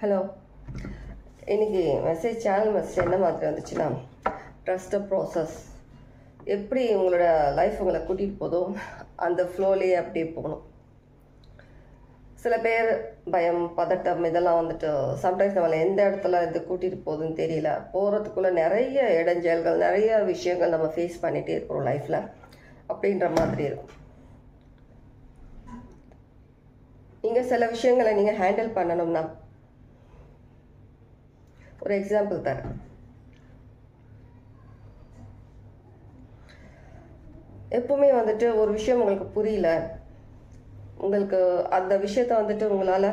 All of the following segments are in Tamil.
ஹலோ. இன்றைக்கி சேனல் மெசேஜ் என்ன மாதிரி வந்துச்சுன்னா, ட்ரஸ்ட் ப்ராசஸ் எப்படி உங்களோட லைஃப் உங்களை கூட்டிகிட்டு போதோ அந்த ஃப்ளோலேயே அப்படியே போகணும். சில பேர் பயம், பதட்டம் இதெல்லாம் வந்துட்டு சம்டைம்ஸ் நம்மளை எந்த இடத்துல இது கூட்டிகிட்டு போகுதுன்னு தெரியல. போகிறதுக்குள்ளே நிறைய இடைஞ்சல்கள், நிறைய விஷயங்கள் நம்ம ஃபேஸ் பண்ணிகிட்டே இருக்கிறோம் லைஃப்பில் அப்படின்ற மாதிரி இருக்கும். நீங்கள் சில விஷயங்களை நீங்கள் ஹேண்டில் பண்ணணும்னா, ஒரு எக்ஸாம்பிள் தரேன். எப்பவுமே வந்துட்டு ஒரு விஷயம் உங்களுக்கு புரியல, உங்களுக்கு அந்த விஷயத்த வந்துட்டு உங்களால்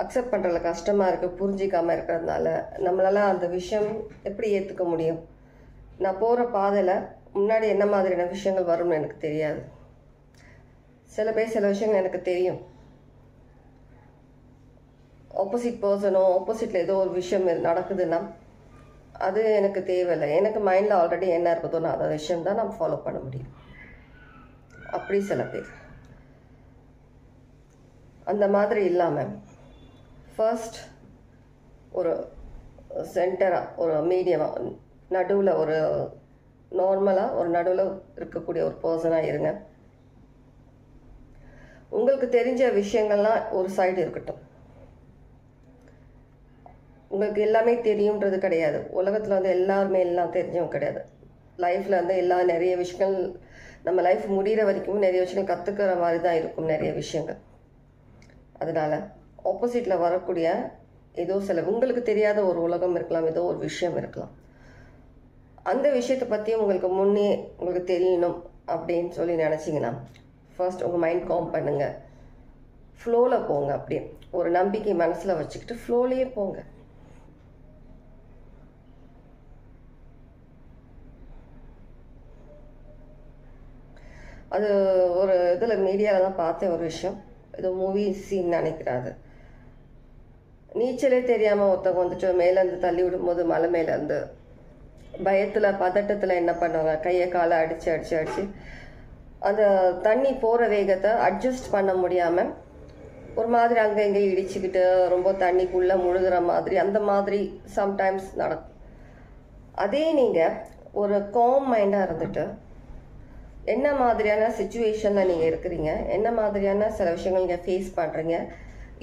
அக்செப்ட் பண்ணுறதுல கஷ்டமாக இருக்குது, புரிஞ்சிக்காமல் இருக்கிறதுனால நம்மளால் அந்த விஷயம் எப்படி ஏற்றுக்க முடியும்? நான் போகிற பாதையில் முன்னாடி என்ன மாதிரியான விஷயங்கள் வரும்னு எனக்கு தெரியாது. சில பேர் சில விஷயங்கள் எனக்கு தெரியும். ஆப்போசிட் பர்சனோ ஆப்போசிட்டில் ஏதோ ஒரு விஷயம் நடக்குதுன்னா அது எனக்கு தேவையில்லை. எனக்கு மைண்டில் ஆல்ரெடி என்ன இருக்குதோ நான் அந்த விஷயம் தான் நான் ஃபாலோ பண்ண முடியும். அப்படி சில பேர் அந்த மாதிரி இல்லாமல் ஃபர்ஸ்ட் ஒரு சென்டராக, ஒரு மீடியமாக, நடுவில் ஒரு நார்மலாக ஒரு நடுவில் இருக்கக்கூடிய ஒரு பர்சனாக இருங்க. உங்களுக்கு தெரிஞ்ச விஷயங்கள்லாம் ஒரு சைடு இருக்கட்டும். உங்களுக்கு எல்லாமே தெரியுன்றது கிடையாது. உலகத்தில் வந்து எல்லாருமே எல்லாம் தெரிஞ்சவங்க கிடையாது. லைஃப்பில் வந்து நிறைய விஷயங்கள் நம்ம லைஃப் முடிகிற வரைக்கும் நிறைய விஷயங்கள் கற்றுக்கிற மாதிரி தான் இருக்கும் நிறைய விஷயங்கள். அதனால் ஆப்போசிட்டில் வரக்கூடிய ஏதோ சில உங்களுக்கு தெரியாத ஒரு உலகம் இருக்கலாம், ஏதோ ஒரு விஷயம் இருக்கலாம். அந்த விஷயத்தை பற்றியும் உங்களுக்கு முன்னே உங்களுக்கு தெரியணும் அப்படின்னு சொல்லி நினச்சிங்கன்னா ஃபர்ஸ்ட் உங்கள் மைண்ட் காம் பண்ணுங்கள். ஃப்ளோவில் போங்க. அப்படியே ஒரு நம்பிக்கை மனசில் வச்சுக்கிட்டு ஃப்ளோலேயே போங்க. அது ஒரு இதில் மீடியாவில் தான் பார்த்தேன் ஒரு விஷயம். ஏதோ மூவி சீன் நினைக்கிறாரு. நீச்சலே தெரியாமல் ஒருத்தவங்க வந்துட்டு மேலேருந்து தள்ளி விடும்போது மலை மேலேருந்து பயத்தில் பதட்டத்தில் என்ன பண்ணுவாங்க, கையை காலை அடித்து அந்த தண்ணி போகிற வேகத்தை அட்ஜஸ்ட் பண்ண முடியாமல் ஒரு மாதிரி அங்கே இங்கே இடிச்சுக்கிட்டு ரொம்ப தண்ணிக்குள்ளே முழுகிற மாதிரி அந்த மாதிரி சம்டைம்ஸ் நடக்கும். அதே நீங்கள் ஒரு காம் மைண்டாக இருந்துட்டு என்ன மாதிரியான சுச்சுவேஷனில் நீங்கள் இருக்கிறீங்க, என்ன மாதிரியான சில விஷயங்கள் நீங்கள் ஃபேஸ் பண்ணுறீங்க,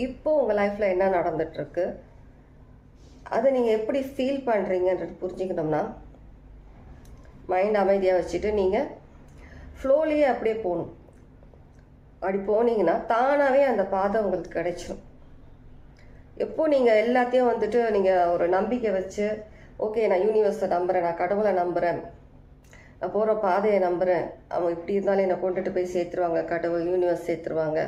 இப்போது உங்கள் லைஃப்பில் என்ன நடந்துகிட்ருக்கு, அதை நீங்கள் எப்படி ஃபீல் பண்ணுறீங்கன்றது புரிஞ்சுக்கணும்னா மைண்ட் அமைதியாக வச்சுட்டு நீங்கள் ஃப்ளோலேயே அப்படியே போகணும். அப்படி போனீங்கன்னா தானாகவே அந்த பாதை உங்களுக்கு கிடைச்சிடும். எப்போது நீங்கள் எல்லாத்தையும் வந்துட்டு நீங்கள் ஒரு நம்பிக்கை வச்சு, ஓகே நான் யூனிவர்ஸை நம்புகிறேன், நான் கடவுளை நம்புகிறேன், நான் போகிற பாதையை நம்புகிறேன், அவங்க இப்படி இருந்தாலும் என்னை கொண்டுட்டு போய் சேர்த்துருவாங்க, கடவுள் யூனிவர்ஸ் சேர்த்துருவாங்க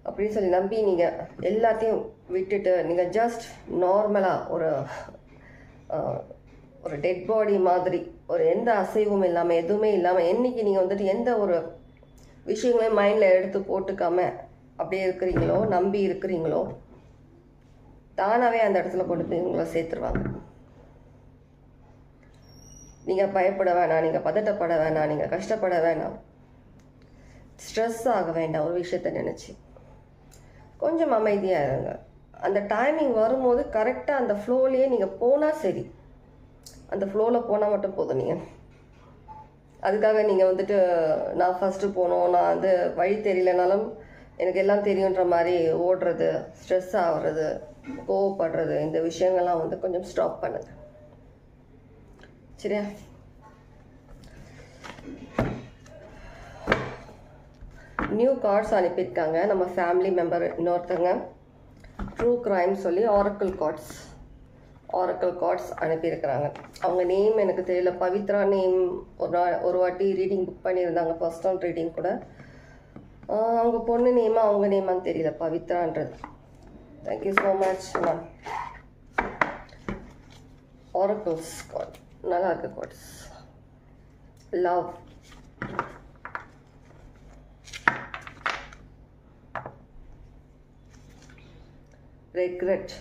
அப்படின்னு சொல்லி நம்பி நீங்கள் எல்லாத்தையும் விட்டுட்டு நீங்கள் ஜஸ்ட் நார்மலாக ஒரு டெட் பாடி மாதிரி ஒரு எந்த அசைவும் இல்லாமல் எதுவுமே இல்லாமல் என்றைக்கு நீங்கள் வந்துட்டு எந்த ஒரு விஷயங்களையும் மைண்டில் எடுத்து போட்டுக்காம அப்படியே இருக்கிறீங்களோ, நம்பி இருக்கிறீங்களோ, தானாகவே அந்த இடத்துல கொண்டு போய் உங்களை சேர்த்துருவாங்க. நீங்கள் பயப்பட வேணாம், நீங்கள் பதட்டப்பட வேணாம், நீங்கள் கஷ்டப்பட வேணாம், ஸ்ட்ரெஸ் ஆக வேண்டாம். ஒரு விஷயத்த நினச்சி கொஞ்சம் அமைதியாக இருங்க. அந்த டைமிங் வரும்போது கரெக்டாக அந்த ஃப்ளோலேயே நீங்கள் போனால் சரி. அந்த ஃப்ளோவில் போனால் மட்டும் போதும். நீங்கள் அதுக்காக நீங்கள் வந்துட்டு நான் ஃபஸ்ட்டு போகணும், நான் வந்து வழி தெரியலனாலும் எனக்கு எல்லாம் தெரியுன்ற மாதிரி ஓடுறது, ஸ்ட்ரெஸ் ஆகிறது, கோவப்படுறது, இந்த விஷயங்கள்லாம் வந்து கொஞ்சம் ஸ்டாப் பண்ணுங்கள். சரியா? நியூ கார்ட்ஸ் அனுப்பியிருக்காங்க நம்ம ஃபேமிலி மெம்பர் இன்னொருத்தங்க. ட்ரூ கிரைம் சொல்லி ஆரக்கிள் கார்ட்ஸ் அனுப்பியிருக்கிறாங்க. அவங்க நேம் எனக்கு தெரியல, பவித்ரா நேம். ஒரு வாட்டி ரீடிங் புக் பண்ணியிருந்தாங்க, பர்சனல் ரீடிங் கூட. அவங்க பொண்ணு நேமா அவங்க நேமான்னு தெரியல, பவித்ரான்றது. Thank you so much ma'am. Oracles card நல்லா இருக்கு. Cards love, regret,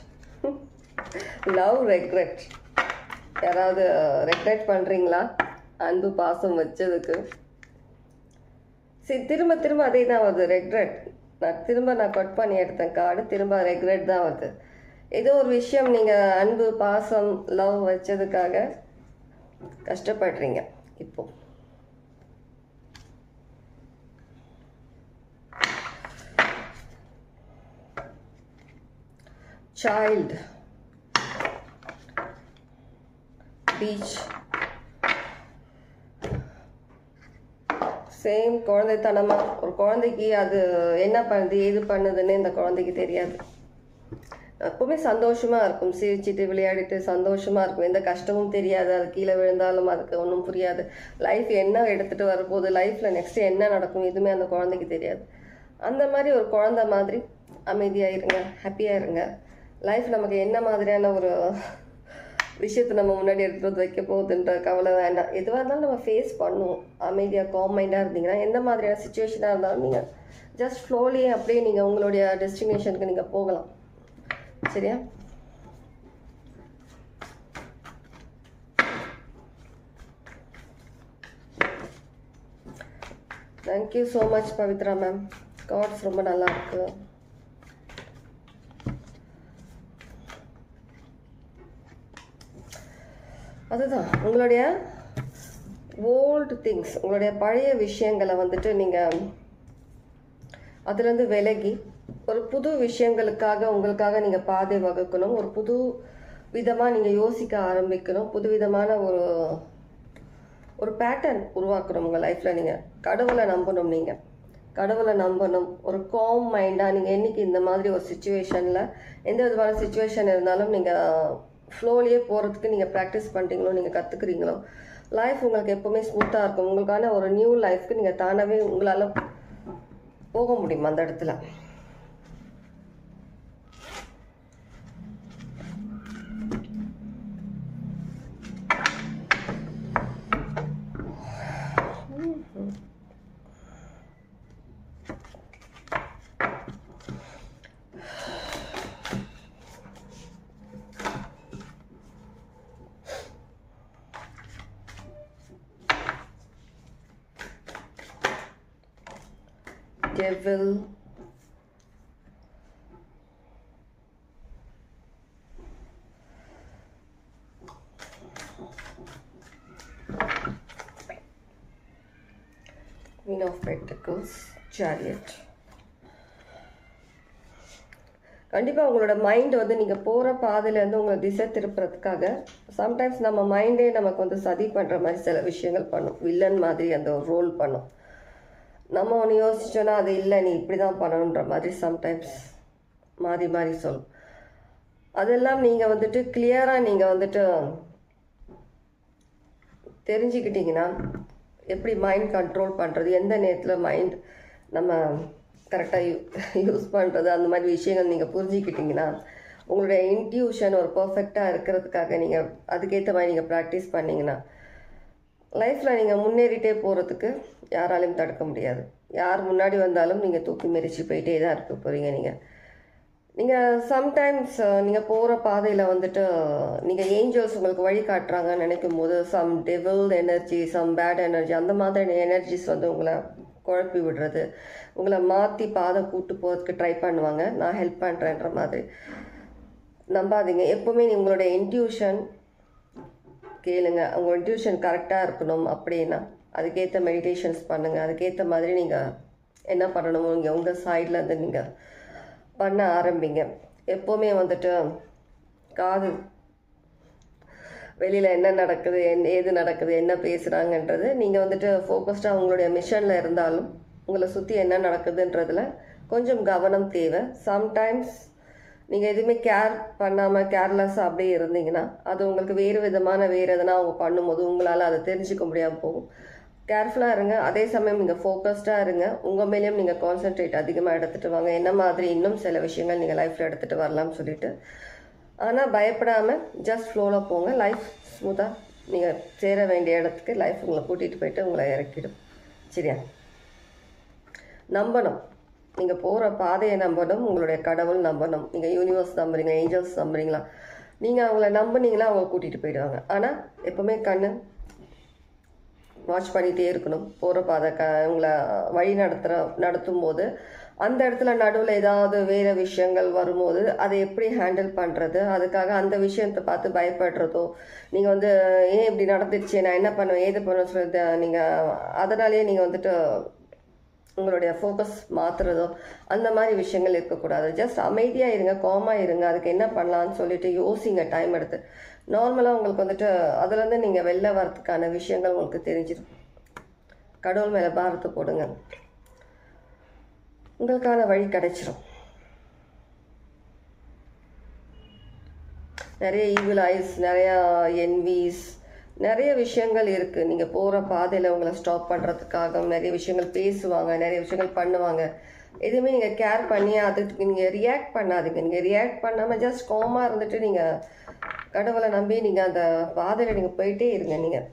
love, regret. யாராவது ரெக்ரெட் பண்ணுறீங்களா அன்பு பாசம் வச்சதுக்கு? சரி, திரும்ப திரும்ப அதே தான் வருது, ரெக்ரெட். நான் கட் பண்ணி எடுத்தேன் கார்டு, திரும்ப ரெக்ரெட் தான் வருது. ஏதோ ஒரு விஷயம் நீங்கள் அன்பு, பாசம், லவ் வச்சதுக்காக கஷ்டப்படுறீங்க இப்போ. சைல்டு, பீச், சேம் குழந்தைத்தனமாக ஒரு குழந்தைக்கு அது என்ன பண்ணுது ஏது பண்ணுதுன்னு இந்த குழந்தைக்கு தெரியாது. எப்பவுமே சந்தோஷமாக இருக்கும், சிரிச்சிட்டு விளையாடிட்டு சந்தோஷமாக இருக்கும், எந்த கஷ்டமும் தெரியாது. அது கீழே விழுந்தாலும் அதுக்கு ஒன்றும் புரியாது. லைஃப் என்ன எடுத்துகிட்டு வரப்போகுது, லைஃப்பில் நெக்ஸ்ட்டு என்ன நடக்கும் எதுவுமே அந்த குழந்தைக்கு தெரியாது. அந்த மாதிரி ஒரு குழந்தை மாதிரி அமைதியாக இருங்க, ஹாப்பியாக இருங்க. லைஃப் நமக்கு என்ன மாதிரியான ஒரு விஷயத்தை நம்ம முன்னாடி எடுத்துகிட்டு வைக்க போகுதுன்ற கவலை வேண்டாம். எதுவாக இருந்தாலும் நம்ம ஃபேஸ் பண்ணுவோம். அமைதியாக காம் மைண்டாக இருந்தீங்கன்னா எந்த மாதிரியான சுச்சுவேஷனாக இருந்தாலும் நீங்கள் ஜஸ்ட் ஃப்ளோலியே அப்படியே நீங்கள் உங்களுடைய டெஸ்டினேஷனுக்கு நீங்கள் போகலாம். சரியா? Thank you so much Pavithra ma'am. Cards ரொம்ப நல்லா இருக்கு. அதுதான் உங்களுடைய ஓல்டு திங்ஸ், உங்களுடைய பழைய விஷயங்களை வந்துட்டு நீங்கள் அதுலேருந்து விலகி ஒரு புது விஷயங்களுக்காக உங்களுக்காக நீங்கள் பாதை வகுக்கணும். ஒரு புது விதமாக நீங்கள் யோசிக்க ஆரம்பிக்கணும். புது விதமான ஒரு பேட்டர்ன் உருவாக்கணும் உங்கள் லைஃப்பில். நீங்கள் கடவுளை நம்பணும். நீங்கள் கடவுளை நம்பணும். ஒரு காம் மைண்டாக நீங்கள் என்றைக்கு இந்த மாதிரி ஒரு சுச்சுவேஷனில் எந்த விதமான சுச்சுவேஷன் இருந்தாலும் நீங்கள் ஃப்ளோலியே போகிறதுக்கு நீங்கள் ப்ராக்டிஸ் பண்ணுறீங்களோ, நீங்கள் கற்றுக்குறீங்களோ, லைஃப் உங்களுக்கு எப்போவுமே ஸ்மூத்தாக இருக்கும். உங்களுக்கான ஒரு நியூ லைஃப்க்கு நீங்கள் தானாகவே உங்களால் போக முடியும் அந்த இடத்துல. Devil, Queen of Pentacles, Chariot. கண்டிப்பாக உங்களோட மைண்ட் வந்து நீங்கள் போகிற பாதையிலேருந்து உங்களை திசை திருப்புறதுக்காக சம்டைம்ஸ் நம்ம மைண்டே நமக்கு வந்து சதி பண்ணுற மாதிரி சில விஷயங்கள் பண்ணும். வில்லன் மாதிரி அந்த ஒரு ரோல் பண்ணும். நம்ம ஒன்று யோசிச்சோன்னா அது இல்லை, நீ இப்படி தான் பண்ணணுன்ற மாதிரி சம்டைம்ஸ் மாறி மாறி சொல்லும். அதெல்லாம் நீங்கள் வந்துட்டு கிளியராக நீங்கள் வந்துட்டு தெரிஞ்சுக்கிட்டிங்கன்னா எப்படி மைண்ட் கண்ட்ரோல் பண்ணுறது, எந்த நேரத்தில் மைண்ட் நம்ம கரெக்டாக யூஸ் பண்ணுறது, அந்த மாதிரி விஷயங்கள் நீங்கள் புரிஞ்சுக்கிட்டிங்கன்னா உங்களுடைய இன்ட்யூஷன் ஒரு பர்ஃபெக்டாக இருக்கிறதுக்காக நீங்கள் அதுக்கேற்ற மாதிரி நீங்கள் ப்ராக்டிஸ் பண்ணிங்கன்னா லைஃப்பில் நீங்கள் முன்னேறிட்டே போகிறதுக்கு யாராலையும் தடுக்க முடியாது. யார் முன்னாடி வந்தாலும் நீங்கள் தூக்கி மெரிச்சு போயிட்டே தான் இருக்க போகிறீங்க. நீங்கள் சம்டைம்ஸ் நீங்கள் போகிற பாதையில் வந்துட்டு நீங்கள் ஏஞ்சல்ஸ் உங்களுக்கு வழி காட்டுறாங்கன்னு நினைக்கும் போது some devil energy, some bad energy, அந்த மாதிரி எனர்ஜிஸ் வந்து உங்களை குழப்பி விடுறது, உங்களை மாற்றி பாதை கூட்டு போகிறதுக்கு ட்ரை பண்ணுவாங்க. நான் ஹெல்ப் பண்ணுறேன்ற மாதிரி நம்பாதீங்க. எப்போவுமே உங்களுடைய இன்ட்யூஷன் கேளுங்க. உங்கள் இன்ட்யூஷன் கரெக்டாக இருக்கணும் அப்படின்னா அதுக்கேற்ற மெடிடேஷன்ஸ் பண்ணுங்கள். அதுக்கேற்ற மாதிரி நீங்கள் என்ன பண்ணணுமோ இங்கே உங்கள் சைட்லேருந்து நீங்கள் பண்ண ஆரம்பிங்க. எப்போவுமே வந்துட்டு காது வெளியில் என்ன நடக்குது, ஏது நடக்குது, என்ன பேசுகிறாங்கன்றது நீங்கள் வந்துட்டு ஃபோக்கஸ்டாக உங்களுடைய மிஷனில் இருந்தாலும் உங்களை சுற்றி என்ன நடக்குதுன்றதில் கொஞ்சம் கவனம் தேவை. சம்டைம்ஸ் நீங்கள் எதுவுமே கேர் பண்ணாமல் கேர்லெஸ்ஸாக அப்படியே இருந்தீங்கன்னா அது உங்களுக்கு வேறு எதனா அவங்க பண்ணும்போது உங்களால் அதை தெரிஞ்சுக்க முடியாமல் போகும். கேர்ஃபுல்லாக இருங்க. அதே சமயம் நீங்கள் ஃபோக்கஸ்டாக இருங்க. உங்கள் மேலேயும் நீங்கள் கான்சென்ட்ரேட் அதிகமாக எடுத்துகிட்டு வாங்க. என்ன மாதிரி இன்னும் சில விஷயங்கள் நீங்கள் லைஃப்பில் எடுத்துகிட்டு வரலாம்னு சொல்லிட்டு. ஆனால் பயப்படாமல் ஜஸ்ட் ஃப்ளோவில் போங்க. லைஃப் ஸ்மூத்தாக நீங்கள் சேர வேண்டிய இடத்துக்கு லைஃப் உங்களை கூட்டிகிட்டு போயிட்டு உங்களை இறக்கிடும். சரியா? நம்பணும். நீங்கள் போகிற பாதையை நம்பணும். உங்களுடைய கடவுள் நம்பணும். நீங்கள் யூனிவர்ஸ் நம்புறீங்க, ஏஞ்சல்ஸ் நம்புறீங்களா, நீங்கள் அவங்கள நம்புனீங்களா அவங்க கூட்டிகிட்டு போயிடுவாங்க. ஆனால் எப்போவுமே கண்ணு வாட்ச் பண்ணிகிட்டே இருக்கணும். போகிற பாதை உங்களை வழி நடத்தும் போது அந்த இடத்துல நடுவில் ஏதாவது வேறு விஷயங்கள் வரும்போது அதை எப்படி ஹேண்டில் பண்ணுறது, அதுக்காக அந்த விஷயத்தை பார்த்து பயப்படுறதோ, நீங்கள் வந்து ஏன் இப்படி நடந்துச்சு, நான் என்ன பண்ணுவேன் ஏது பண்ணுவேன்னு சொல்லிட்டு நீங்கள் அதனாலேயே நீங்கள் வந்துட்டு உங்களுடைய ஃபோக்கஸ் மாற்றுறதோ அந்த மாதிரி விஷயங்கள் இருக்கக்கூடாது. ஜஸ்ட் அமைதியாக இருங்க, காமாக இருங்க, அதுக்கு என்ன பண்ணலான்னு சொல்லிட்டு யோசிங்க டைம் எடுத்து. நார்மலாக உங்களுக்கு வந்துட்டு அதுலேருந்து நீங்கள் வெளில வரதுக்கான விஷயங்கள் உங்களுக்கு தெரிஞ்சிடும். கடவுள் மேலே பாரத்தை போடுங்க, உங்களுக்கான வழி கிடைச்சிடும். நிறைய ஈவில் ஐஸ், நிறையா என்விஸ், நிறைய விஷயங்கள் இருக்குது. நீங்கள் போகிற பாதையில் உங்களை ஸ்டாப் பண்ணுறதுக்காக நிறைய விஷயங்கள் பேசுவாங்க, நிறைய விஷயங்கள் பண்ணுவாங்க. எதுவுமே நீங்கள் கேர் பண்ணி அதுக்கு நீங்கள் ரியாக்ட் பண்ணாதீங்க. நீங்கள் ரியாக்ட் பண்ணாமல் ஜஸ்ட் காமாக இருந்துட்டு நீங்கள் கடவுளை நம்பி நீங்கள் அந்த பாதையில் நீங்கள் போயிட்டே இருங்க. நீங்கள்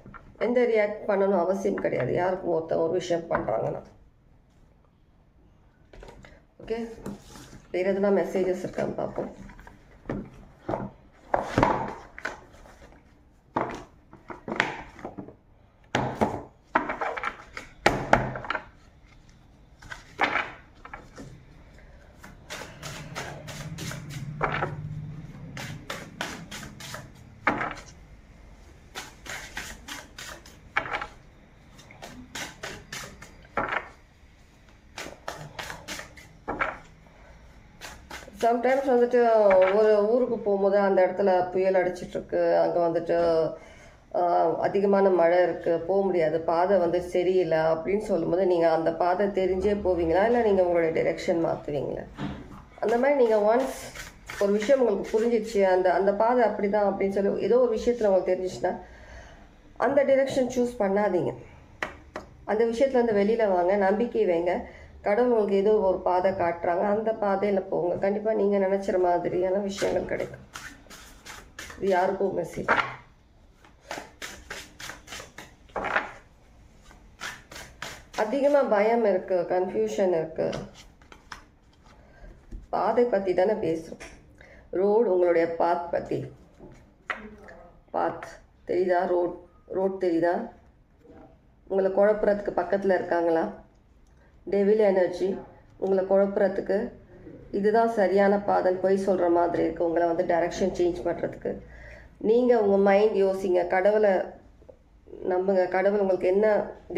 எந்த ரியாக்ட் பண்ணணும் அவசியம் கிடையாது யாருக்கும் ஒரு விஷயம் பண்ணுறாங்கன்னா. ஓகே, வேறு எதுனா மெசேஜஸ் இருக்கான்னு பார்ப்போம். சம்டைம்ஸ் வந்துட்டு ஒரு ஊருக்கு போகும்போது அந்த இடத்துல புயல் அடிச்சிட்ருக்கு, அங்கே வந்துட்டு அதிகமான மழை இருக்குது, போக முடியாது, பாதை வந்து சரியில்லை அப்படின்னு சொல்லும்போது நீங்கள் அந்த பாதை தெரிஞ்சே போவீங்களா, இல்லை நீங்கள் உங்களுடைய டிரெக்ஷன் மாற்றுவீங்களா? அந்த மாதிரி நீங்கள் ஒன்ஸ் ஒரு விஷயம் உங்களுக்கு புரிஞ்சிடுச்சு, அந்த பாதை அப்படி தான் அப்படின்னு சொல்லி ஏதோ ஒரு விஷயத்தில் உங்களுக்கு தெரிஞ்சிச்சுன்னா அந்த டிரெக்ஷன் சூஸ் பண்ணாதீங்க. அந்த விஷயத்துலேருந்து வெளியில் வாங்க, நம்பிக்கை வைங்க. கடவுள் உங்களுக்கு ஏதோ ஒரு பாதை காட்டுறாங்க, அந்த பாதையில் போங்க. கண்டிப்பாக நீங்கள் நினச்சிற மாதிரியான விஷயங்கள் கிடைக்கும். இது யாருக்கும் மெசேஜ். அதிகமாக பயம் இருக்குது, கன்ஃபியூஷன் இருக்குது. பாதை பற்றி தானே பேசுகிறோம். ரோடு, உங்களுடைய பாத் பற்றி. பாத் தெரியுதா? ரோட் தெரியுதா? உங்களை குழப்புறதுக்கு பக்கத்தில் இருக்காங்களா? டெவில் எனர்ஜி உங்களை குழப்புறதுக்கு இதுதான் சரியான பாதைன்னு போய் சொல்கிற மாதிரி இருக்குது. உங்களை வந்து டைரக்ஷன் சேஞ்ச் பண்ணுறதுக்கு நீங்கள் உங்கள் மைண்ட் யோசிங்க, கடவுளை நம்புங்க. கடவுள் உங்களுக்கு என்ன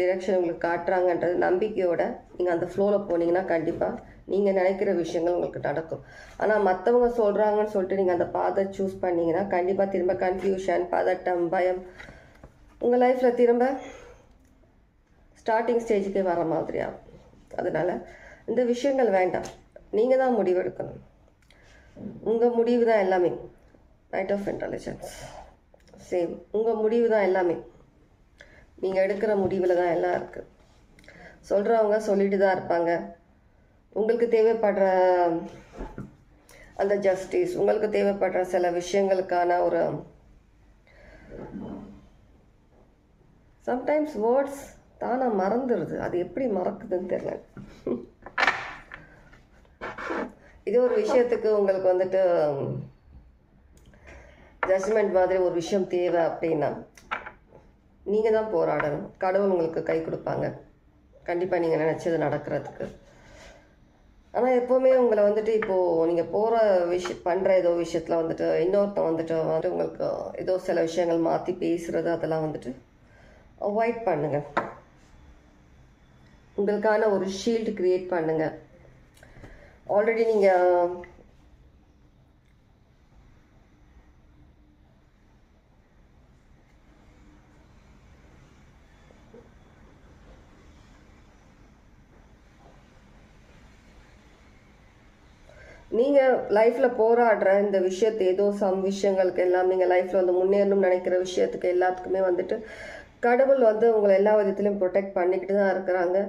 டிரெக்ஷன் உங்களுக்கு காட்டுறாங்கன்றது நம்பிக்கையோட நீங்கள் அந்த ஃப்ளோவில் போனீங்கன்னா கண்டிப்பாக நீங்கள் நினைக்கிற விஷயங்கள் உங்களுக்கு நடக்கும். ஆனால் மற்றவங்க சொல்கிறாங்கன்னு சொல்லிட்டு நீங்கள் அந்த பாதை சூஸ் பண்ணிங்கன்னா கண்டிப்பாக திரும்ப கன்ஃபியூஷன், பதட்டம், பயம் உங்கள் லைஃப்பில் திரும்ப ஸ்டார்டிங் ஸ்டேஜுக்கே வர மாதிரியாகும். அதனால் இந்த விஷயங்கள் வேண்டாம். நீங்கள் தான் முடிவெடுக்கணும். உங்கள் முடிவு தான் எல்லாமே. Night of intelligence same. உங்கள் முடிவு தான் எல்லாமே. நீங்கள் எடுக்கிற முடிவில் தான் எல்லாம் இருக்குது. சொல்கிறவங்க சொல்லிட்டு தான் இருப்பாங்க. உங்களுக்கு தேவைப்படுற அந்த ஜஸ்டிஸ், உங்களுக்கு தேவைப்படுற சில விஷயங்களுக்கான ஒரு சம்டைம்ஸ் வேர்ட்ஸ் தானாக மறந்துடுது. அது எப்படி மறக்குதுன்னு தெரியல. இது ஒரு விஷயத்துக்கு உங்களுக்கு வந்துட்டு ஜட்ஜ்மெண்ட் மாதிரி ஒரு விஷயம் தேவை அப்படின்னா நீங்கள் தான் போராடணும். கடவுள் உங்களுக்கு கை கொடுப்பாங்க கண்டிப்பாக நீங்கள் நினச்சது நடக்கிறதுக்கு. ஆனால் எப்போவுமே உங்களை வந்துட்டு இப்போது நீங்கள் போகிற பண்ணுற ஏதோ விஷயத்தில் வந்துட்டு இன்னொருத்தன் வந்துட்டு உங்களுக்கு ஏதோ சில விஷயங்கள் மாற்றி பேசுகிறது அதெல்லாம் வந்துட்டு அவாய்ட் பண்ணுங்கள். உங்களுக்கான ஒரு ஷீல்டு கிரியேட் பண்ணுங்கள். ஆல்ரெடி நீங்கள் லைஃப்பில் போராடுற இந்த விஷயத்தை ஏதோ விஷயங்களுக்கு எல்லாம் நீங்கள் லைஃப்பில் வந்து முன்னேறணும்னு நினைக்கிற விஷயத்துக்கு எல்லாத்துக்குமே வந்துட்டு கடவுள் வந்து உங்களை எல்லா விதத்துலையும் ப்ரொடெக்ட் பண்ணிக்கிட்டு தான் இருக்கிறாங்க.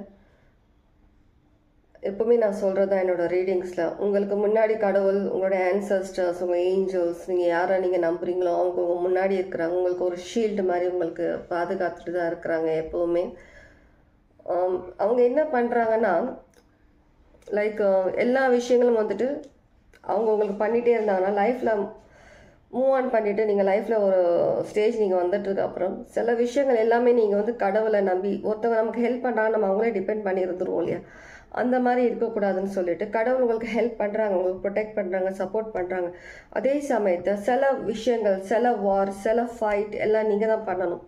எப்பவுமே நான் சொல்கிறது தான் என்னோடய ரீடிங்ஸில், உங்களுக்கு முன்னாடி கடவுள், உங்களோட ஆன்சஸ்டர்ஸ், உங்கள் ஏஞ்சல்ஸ், நீங்கள் யாரை நீங்கள் நம்புறீங்களோ அவங்க உங்கள் முன்னாடி இருக்கிறாங்க. உங்களுக்கு ஒரு ஷீல்டு மாதிரி உங்களுக்கு பாதுகாத்துட்டு தான் இருக்கிறாங்க எப்போவுமே. அவங்க என்ன பண்ணுறாங்கன்னா லைக் எல்லா விஷயங்களும் வந்துட்டு அவங்க உங்களுக்கு பண்ணிகிட்டே இருந்தாங்கன்னா லைஃப்பில் மூவ் ஆன் பண்ணிவிட்டு நீங்கள் லைஃப்பில் ஒரு ஸ்டேஜ் நீங்கள் வந்துட்டதுக்கப்புறம் சில விஷயங்கள் எல்லாமே நீங்கள் வந்து கடவுளை நம்பி ஒருத்தவங்க நமக்கு ஹெல்ப் பண்ணுறாங்க, நம்ம அவங்களே டிபெண்ட் பண்ணி இருந்துருவோம் இல்லையா? அந்த மாதிரி இருக்கக்கூடாதுன்னு சொல்லிட்டு கடவுள் உங்களுக்கு ஹெல்ப் பண்ணுறாங்க, உங்களுக்கு ப்ரொடெக்ட் பண்ணுறாங்க, சப்போர்ட் பண்ணுறாங்க. அதே சமயத்தை சில விஷயங்கள், சில வார், சில ஃபைட் எல்லாம் நீங்கள் தான் பண்ணணும்.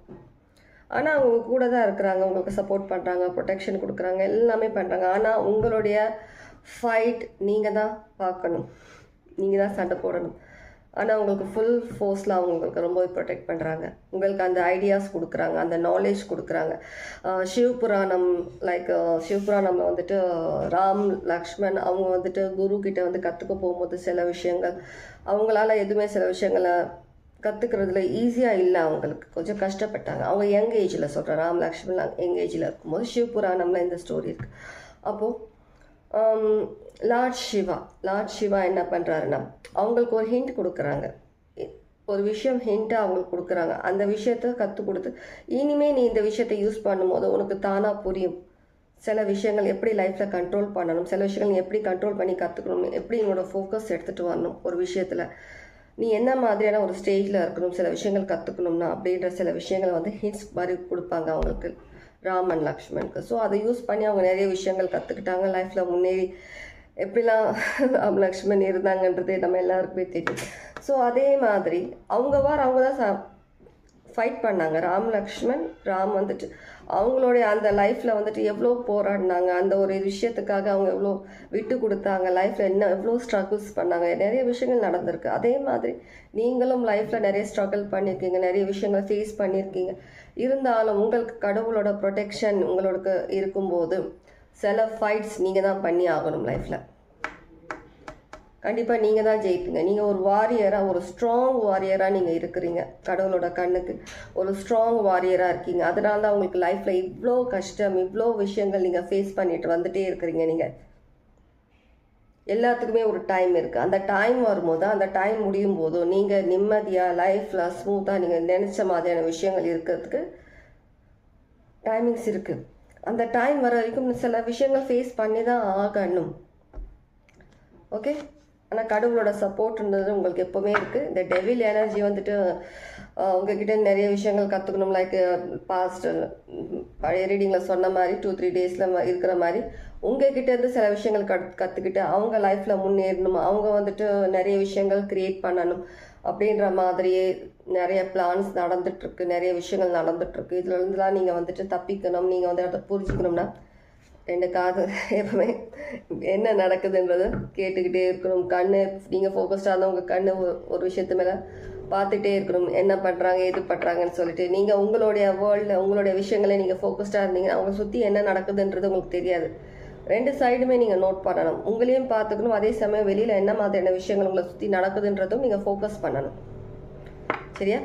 ஆனால் அவங்க கூட தான் இருக்கிறாங்க, உங்களுக்கு சப்போர்ட் பண்ணுறாங்க, ப்ரொடெக்ஷன் கொடுக்குறாங்க, எல்லாமே பண்ணுறாங்க. ஆனால் உங்களுடைய ஃபைட் நீங்கள் தான் பார்க்கணும், நீங்கள் தான் சண்டை போடணும். ஆனால் உங்களுக்கு ஃபுல் ஃபோர்ஸில் அவங்களுக்கு ரொம்ப ப்ரொடெக்ட் பண்ணுறாங்க, உங்களுக்கு அந்த ஐடியாஸ் கொடுக்குறாங்க, அந்த நாலேஜ் கொடுக்குறாங்க. சிவபுராணம் சிவபுராணமில் வந்துட்டு ராம் லக்ஷ்மண் அவங்க வந்துட்டு குரு கிட்ட வந்து கற்றுக்க போகும்போது சில விஷயங்கள் அவங்களால எதுவுமே சில விஷயங்களை கற்றுக்கிறதுல ஈஸியாக இல்லை, அவங்களுக்கு கொஞ்சம் கஷ்டப்பட்டாங்க. அவங்க யங் ஏஜில் சொல்கிறேன், ராம் லக்ஷ்மண் யங் ஏஜில் இருக்கும்போது சிவபுராணமில் இந்த ஸ்டோரி இருக்குது. அப்போது லார்ட் சிவா என்ன பண்ணுறாருன்னா அவங்களுக்கு ஒரு ஹிண்ட் கொடுக்குறாங்க, ஒரு விஷயம் ஹிண்ட்டாக அவங்களுக்கு கொடுக்குறாங்க. அந்த விஷயத்த கற்றுக் கொடுத்து இனிமேல் நீ இந்த விஷயத்தை யூஸ் பண்ணும்போது உனக்கு தானாக புரியும் சில விஷயங்கள் எப்படி லைஃப்பில் கண்ட்ரோல் பண்ணணும், சில விஷயங்கள் எப்படி கண்ட்ரோல் பண்ணி கற்றுக்கணும், எப்படி என்னோடய ஃபோக்கஸ் எடுத்துகிட்டு வரணும், ஒரு விஷயத்தில் நீ என்ன மாதிரியான ஒரு ஸ்டேஜில் இருக்கணும், சில விஷயங்கள் கற்றுக்கணும்னா அப்படின்ற சில விஷயங்களை வந்து ஹிண்ட்ஸ் மாதிரி கொடுப்பாங்க அவங்களுக்கு, ராமன் லக்ஷ்மணுக்கு. ஸோ அதை யூஸ் பண்ணி அவங்க நிறைய விஷயங்கள் கற்றுக்கிட்டாங்க, லைஃப்பில் முன்னேறி எப்படிலாம் ராம் லக்ஷ்மண் இருந்தாங்கன்றதே நம்ம எல்லாருக்குமே தெரியும். ஸோ அதே மாதிரி அவங்க தான் ஃபைட் பண்ணாங்க. ராம் வந்துட்டு அவங்களுடைய அந்த லைஃப்பில் வந்துட்டு எவ்வளோ போராடினாங்க, அந்த ஒரு விஷயத்துக்காக அவங்க எவ்வளோ விட்டு கொடுத்தாங்க, லைஃப்பில் எவ்வளோ ஸ்ட்ரகிள்ஸ் பண்ணாங்க, நிறைய விஷயங்கள் நடந்திருக்கு. அதே மாதிரி நீங்களும் லைஃப்பில் நிறைய ஸ்ட்ரகிள் பண்ணியிருக்கீங்க, நிறைய விஷயங்களை ஃபேஸ் பண்ணியிருக்கீங்க. இருந்தாலும் உங்களுக்கு கடவுளோட ப்ரொடெக்ஷன் உங்களுக்கு இருக்கும்போது சில ஃபைட்ஸ் நீங்கள் தான் பண்ணி ஆகணும் லைஃப்பில். கண்டிப்பாக நீங்கள் தான் ஜெயிப்பீங்க. நீங்கள் ஒரு வாரியராக, ஒரு ஸ்ட்ராங் வாரியராக நீங்கள் இருக்கிறீங்க, கடவுளோட கண்ணுக்கு ஒரு ஸ்ட்ராங் வாரியராக இருக்கீங்க. அதனால தான் உங்களுக்கு லைஃப்பில் இவ்வளோ கஷ்டம், இவ்வளோ விஷயங்கள் நீங்கள் ஃபேஸ் பண்ணிட்டு வந்துட்டே இருக்கிறீங்க. நீங்கள் எல்லாத்துக்குமே ஒரு டைம் இருக்குது. அந்த டைம் வரும்போது, அந்த டைம் முடியும் போதும் நீங்கள் நிம்மதியாக லைஃப்பில் ஸ்மூத்தாக நீங்கள் நினச்ச மாதிரியான விஷயங்கள் இருக்கிறதுக்கு டைமிங்ஸ் இருக்குது. அந்த டைம் வர வரைக்கும் சில விஷயங்கள் ஃபேஸ் பண்ணி தான் ஆகணும். ஓகே, ஆனால் கடவுளோட சப்போர்ட்ன்றது உங்களுக்கு எப்போவுமே இருக்குது. இந்த டெவில் எனர்ஜி வந்துட்டு உங்ககிட்ட நிறைய விஷயங்கள் கற்றுக்கணும். லைக் பாஸ்ட் பழைய ரீடிங்கில் சொன்ன மாதிரி 2-3 டேஸில் இருக்கிற மாதிரி உங்ககிட்டேருந்து சில விஷயங்கள் கற்றுக்கிட்டு அவங்க லைஃப்பில் முன்னேறணும், அவங்க வந்துட்டு நிறைய விஷயங்கள் க்ரியேட் பண்ணணும் அப்படின்ற மாதிரியே நிறைய பிளான்ஸ் நடந்துகிட்ருக்கு, நிறைய விஷயங்கள் நடந்துகிட்ருக்கு. இதுலேருந்துலாம் நீங்கள் வந்துட்டு தப்பிக்கணும், நீங்கள் வந்து அதை புரிஞ்சுக்கணும்னா 2 காது எப்பவுமே என்ன நடக்குதுன்றது கேட்டுக்கிட்டே இருக்கணும். கண்ணு நீங்கள் ஃபோக்கஸ்டாக இருந்தால் உங்கள் கண்ணு ஒரு விஷயத்து மேலே பார்த்துட்டே இருக்கணும், என்ன பண்ணுறாங்க எது பண்ணுறாங்கன்னு சொல்லிட்டு. நீங்கள் உங்களுடைய வேர்ல்டில் உங்களுடைய விஷயங்களே நீங்கள் ஃபோக்கஸ்டாக இருந்தீங்கன்னா அவங்க சுற்றி என்ன நடக்குதுன்றது உங்களுக்கு தெரியாது. 2 சைடுமே நீங்கள் நோட் பண்ணணும், உங்களையும் பார்த்துக்கணும், அதே சமயம் வெளியில் என்ன மாதிரியான விஷயங்கள் உங்களை சுற்றி நடக்குதுன்றதும் நீங்கள் ஃபோக்கஸ் பண்ணணும். சரியா?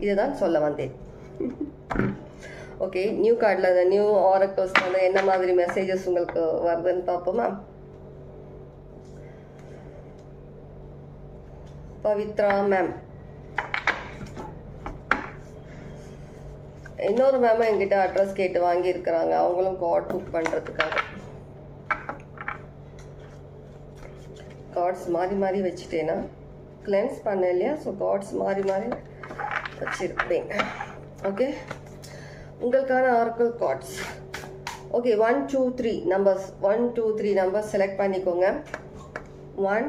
இதுதான் சொல்ல வந்தேன். ஓகே, நியூ கார்டில் அந்த நியூ ஆரக்கல்ஸ் வந்து என்ன மாதிரி மெசேஜஸ் உங்களுக்கு வருதுன்னு பார்ப்போமா? பவித்ரா மேம், இன்னொரு மேம் என்கிட்ட அட்ரஸ் கேட்டு வாங்கியிருக்கிறாங்க, அவங்களும் கார்ட் புக் பண்ணுறதுக்காக. கார்ட்ஸ் மாறி மாறி வச்சுட்டேன்னா கிளென்ஸ் பண்ண இல்லையா, ஸோ கார்ட்ஸ் மாறி மாறி வச்சுருப்பேன். ஓகே, உங்களுக்கான oracle cards. Okay, 1 2 3 numbers, 1 2 3 numbers select பண்ணிக்கோங்க. 1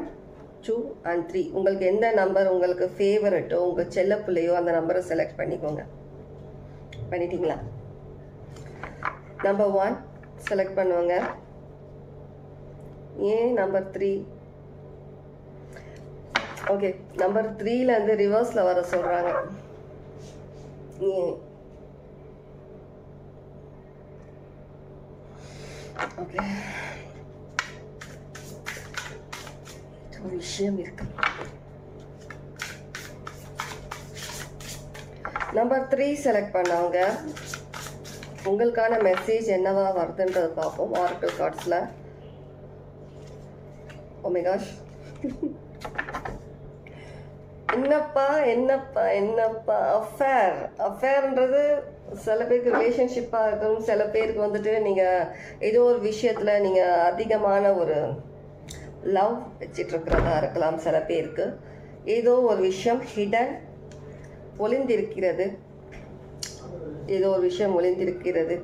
2 and 3 உங்களுக்கு எந்த நம்பர் உங்களுக்கு ஃபேவரட்டோ, உங்கள் செல்ல பிள்ளையோ அந்த நம்பரை செலக்ட் பண்ணிக்கோங்க. பண்ணிட்டீங்களா? நம்பர் 1 செலக்ட் பண்ணுவாங்க. ஏன் நம்பர் 3? ஓகே, நம்பர் 3லேருந்து ரிவர்ஸில் வர சொல்கிறாங்க. ஏன்? ஓகே, ஒரு விஷயம் இருக்கு. நம்பர் 3 செலக்ட் பண்ணவங்க உங்களுக்கான மெசேஜ் என்னவா வருதுன்றது பார்ப்போம் ஆரக்கிள் கார்ட்ஸில். ஓ மை காஷ், என்னப்பா என்னப்பா என்னப்பா அஃபேர்ன்றது சில பேருக்கு ரிலேஷன்ஷிப்பாக இருக்கும், சில பேருக்கு வந்துட்டு நீங்கள் ஏதோ ஒரு விஷயத்தில் நீங்கள் அதிகமான ஒரு லவ் வச்சிட்ருக்கிறதா இருக்கலாம். சில பேருக்கு ஏதோ ஒரு விஷயம் ஹிடன் ஒளிந்திருக்கிறது, ஏதோ ஒரு விஷயம் ஒளிந்திருக்கிறது.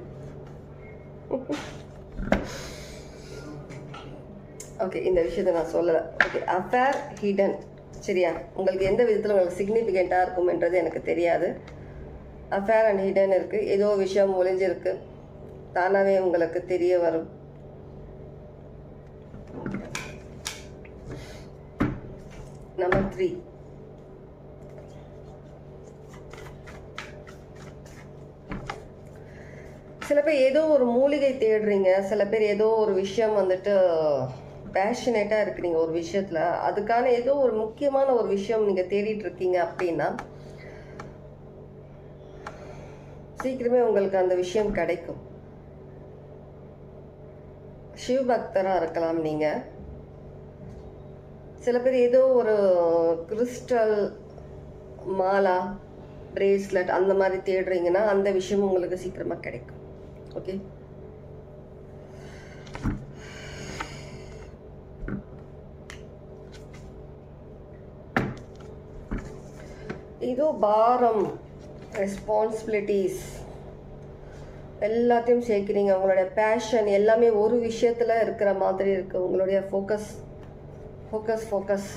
ஓகே, இந்த விஷயத்தை நான் சொல்லலை. Okay, affair hidden. சரியா? உங்களுக்கு எந்த விதத்தில் உங்களுக்கு சிக்னிஃபிகண்ட்டாக இருக்கும்ன்றது எனக்கு தெரியாது. அஃபேர் அண்ட் ஹிடன் இருக்குது. ஏதோ விஷயம் ஒளிஞ்சிருக்கு, தானாகவே உங்களுக்கு தெரிய வரும். நம்பர் 3, சில பேர் ஏதோ ஒரு மூலிகை தேடுறீங்க. சில பேர் ஏதோ ஒரு விஷயம் வந்துட்டு பேஷனேட்டாக இருக்கிறீங்க ஒரு விஷயத்தில். அதுக்கான ஏதோ ஒரு முக்கியமான ஒரு விஷயம் நீங்கள் தேடிட்டு இருக்கீங்க அப்படின்னா சீக்கிரமே உங்களுக்கு அந்த விஷயம் கிடைக்கும். சிவபக்தராக இருக்கலாம் நீங்கள். சில பேர் ஏதோ ஒரு கிறிஸ்டல் மாலா, பிரேஸ்லெட் அந்த மாதிரி தேடுறீங்கன்னா அந்த விஷயம் உங்களுக்கு சீக்கிரமாக கிடைக்கும். ஓகே, ஏதோ பாரம், ரெஸ்பான்சிபிலிட்டிஸ் எல்லாத்தையும் சேர்க்குறீங்க. உங்களுடைய பேஷன் எல்லாமே ஒரு விஷயத்தில் இருக்கிற மாதிரி இருக்குது. உங்களுடைய ஃபோக்கஸ் ஃபோக்கஸ் ஃபோக்கஸ்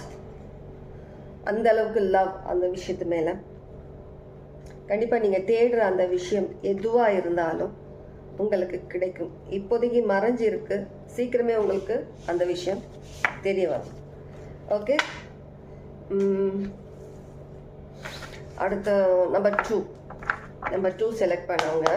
அந்த அளவுக்கு லவ் அந்த விஷயத்து மேலே. கண்டிப்பாக நீங்கள் தேடுற அந்த விஷயம் எதுவாக இருந்தாலும் உங்களுக்கு கிடைக்கும். இப்போதைக்கு மறைஞ்சு இருக்கு, சீக்கிரமே உங்களுக்கு அந்த விஷயம் தெரிய வரும். ஓகே, அடுத்த நம்பர் 2 செலக்ட் பண்ணவங்க.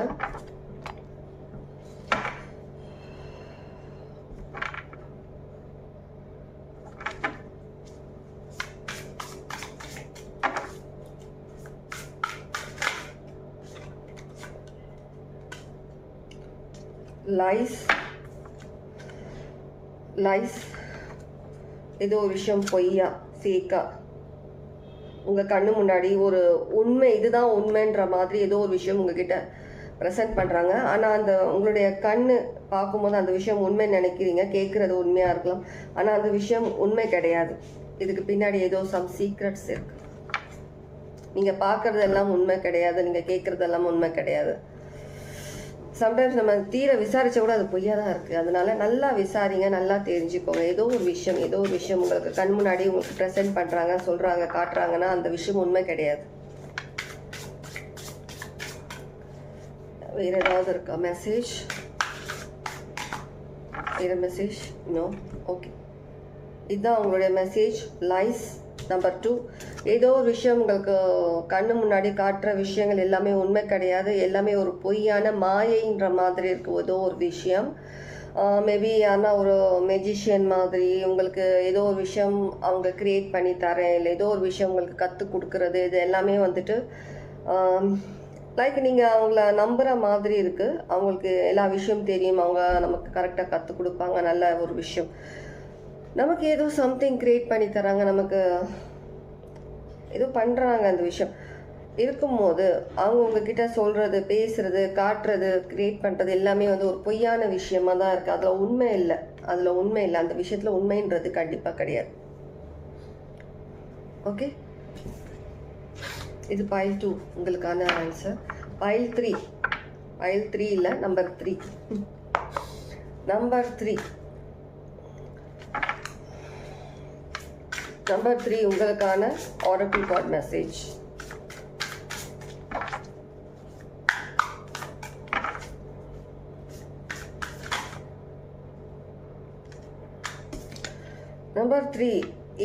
லைஸ் ஏதோ ஒரு விஷயம் பொய்யா ஃபேக்கா உங்கள் கண்ணு முன்னாடி ஒரு உண்மை, இதுதான் உண்மைன்ற மாதிரி ஏதோ ஒரு விஷயம் உங்ககிட்ட ப்ரெசென்ட் பண்ணுறாங்க. ஆனால் அந்த உங்களுடைய கண்ணு பார்க்கும்போது அந்த விஷயம் உண்மை நினைக்கிறீங்க, கேட்குறது உண்மையாக இருக்கலாம். ஆனால் அந்த விஷயம் உண்மை கிடையாது. இதுக்கு பின்னாடி ஏதோ சம் சீக்ரெட்ஸ் இருக்கு. நீங்கள் பார்க்குறதெல்லாம் உண்மை கிடையாது, நீங்கள் கேட்குறதெல்லாம் உண்மை கிடையாது. சம்டைம்ஸ் நம்ம தீர விசாரிச்சா கூட அது பொய்யா தான் இருக்குது. அதனால நல்லா விசாரிங்க, நல்லா தெரிஞ்சுக்கோங்க. ஏதோ ஒரு விஷயம் உங்களுக்கு கண் முன்னாடி உங்களுக்கு ப்ரெசென்ட் பண்ணுறாங்க, சொல்கிறாங்க, காட்டுறாங்கன்னா அந்த விஷயம் உண்மை கிடையாது. வேறு ஏதாவது இருக்கா மெசேஜ்? வேறு மெசேஜ்? நோ. ஓகே, இதுதான் உங்களுடைய மெசேஜ். Lies number 2. ஏதோ ஒரு விஷயம் உங்களுக்கு கண்ணு முன்னாடி காட்டுற விஷயங்கள் எல்லாமே உண்மை கிடையாது, எல்லாமே ஒரு பொய்யான மாயைன்ற மாதிரி இருக்குது. ஏதோ ஒரு விஷயம் மேபி ஆனால் ஒரு மெஜிஷியன் மாதிரி உங்களுக்கு ஏதோ ஒரு விஷயம் அவங்க க்ரியேட் பண்ணி தரேன், இல்லை ஏதோ ஒரு விஷயம் உங்களுக்கு கற்றுக் கொடுக்குறது, இது எல்லாமே வந்துட்டு லைக் நீங்கள் அவங்கள நம்புகிற மாதிரி இருக்குது. அவங்களுக்கு எல்லா விஷயம் தெரியும், அவங்க நமக்கு கரெக்டாக கற்றுக் கொடுப்பாங்க. நல்ல ஒரு விஷயம் நமக்கு ஏதோ சம்திங் க்ரியேட் பண்ணி தராங்க, நமக்கு ஏதோ பண்ணுறாங்க. அந்த விஷயம் இருக்கும்போது அவங்க உங்ககிட்ட சொல்கிறது, பேசுகிறது, காட்டுறது, க்ரியேட் பண்ணுறது எல்லாமே வந்து ஒரு பொய்யான விஷயமா தான் இருக்குது. அதில் உண்மை இல்லை. அந்த விஷயத்தில் உண்மைன்றது கண்டிப்பாக கிடையாது. ஓகே, இது பைல் 2 உங்களுக்கான ஆன்சர். பைல் 3 இல்லை, நம்பர் 3. நம்பர் 3 உங்களுக்கான Oracle card message. Number 3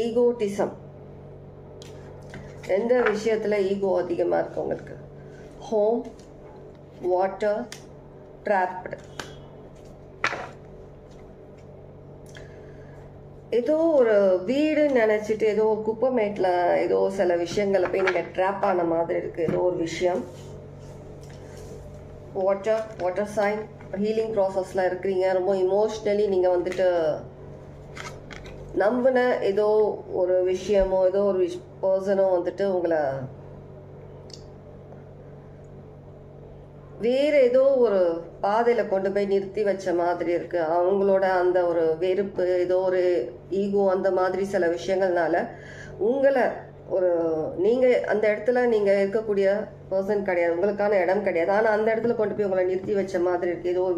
egotism. எந்த விஷயத்தில் ஈகோ அதிகமாக இருக்கு உங்களுக்கு? Home, water, dropped. ஏதோ ஒரு வீடுன்னு நினச்சிட்டு ஏதோ குப்பைமேட்டில் ஏதோ சில விஷயங்களை போய் நீங்கள் ட்ராப் ஆன மாதிரி இருக்குது. ஏதோ ஒரு விஷயம். வாட்டர் சைன் ஹீலிங் ப்ராசஸில் இருக்கிறீங்க. ரொம்ப இமோஷ்னலி நீங்கள் வந்துட்டு நம்பின ஏதோ ஒரு விஷயமோ ஏதோ ஒரு பர்சனோ வந்துட்டு உங்களை வேறு ஏதோ ஒரு பாதையில் கொண்டு போய் நிறுத்தி வச்ச மாதிரி இருக்குது. அவங்களோட அந்த ஒரு வெறுப்பு, ஏதோ ஒரு ஈகோ, அந்த மாதிரி சில விஷயங்கள்னால உங்களை ஒரு நீங்கள் அந்த இடத்துல நீங்கள் இருக்கக்கூடிய பர்சன் கிடையாது, உங்களுக்கான இடம் கிடையாது. ஆனால் அந்த இடத்துல கொண்டு போய் உங்களை நிறுத்தி வச்ச மாதிரி இருக்குது. ஏதோ ஒரு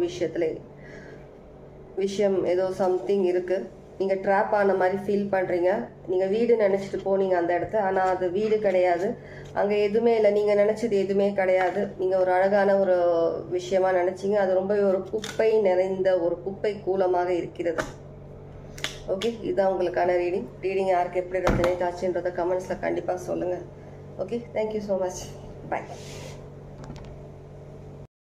விஷயம் ஏதோ சம்திங் இருக்குது. நீங்கள் ட்ராப் ஆன மாதிரி ஃபீல் பண்ணுறீங்க. நீங்கள் வீடு நினச்சிட்டு போனீங்க அந்த இடத்த, ஆனால் அது வீடு கிடையாது, அங்கே எதுவுமே இல்லை, நீங்கள் நினச்சது எதுவுமே கிடையாது. நீங்கள் ஒரு அழகான ஒரு விஷயமா நினச்சிங்க, அது ரொம்ப ஒரு குப்பை நிறைந்த ஒரு குப்பை கூலமாக இருக்கிறது. ஓகே, இதுதான் உங்களுக்கான ரீடிங் யாருக்கு எப்படி ரெசனேட் ஆச்சுன்றதை கமெண்ட்ஸில் கண்டிப்பாக சொல்லுங்கள். ஓகே, தேங்க்யூ ஸோ மச், பாய்.